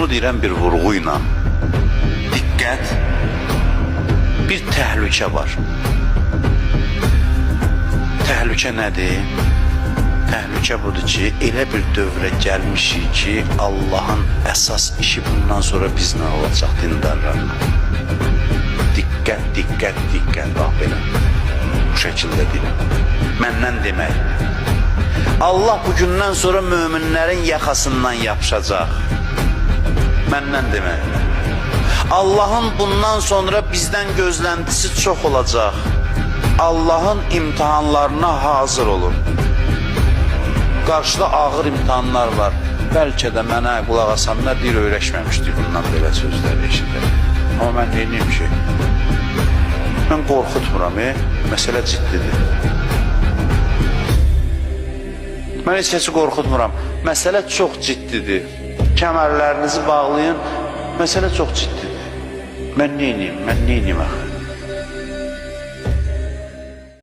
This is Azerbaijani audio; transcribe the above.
Bunu deyirəm bir vurğu ilə. Diqqət, bir təhlükə var. Təhlükə nədir? Təhlükə budur ki, elə bir dövrə gəlmişik ki, Allahın əsas işi bundan sonra bizlə olacaq dindarlarla. Diqqət, diqqət, diqqət, bax belə. Bu şəkildə deyirəm. Məndən demək. Allah bugündən sonra möminlərin yaxasından yapışacaq. Məndən demək. Allahın bundan sonra bizdən gözləntisi çox olacaq. Allahın imtihanlarına hazır olun. Qarşıda ağır imtihanlar var. Bəlkə də mənə qulaq asanlar bir öyrəşməmişdir bundan belə sözlər eşidir. Amma mən deyiniyim ki, mən qorxutmuram, məsələ ciddidir. Mən heç kəsi qorxutmuram, məsələ çox ciddidir. Kəmərlərinizi bağlayın, məsələ çox ciddidir. Mən neyiniyim axı?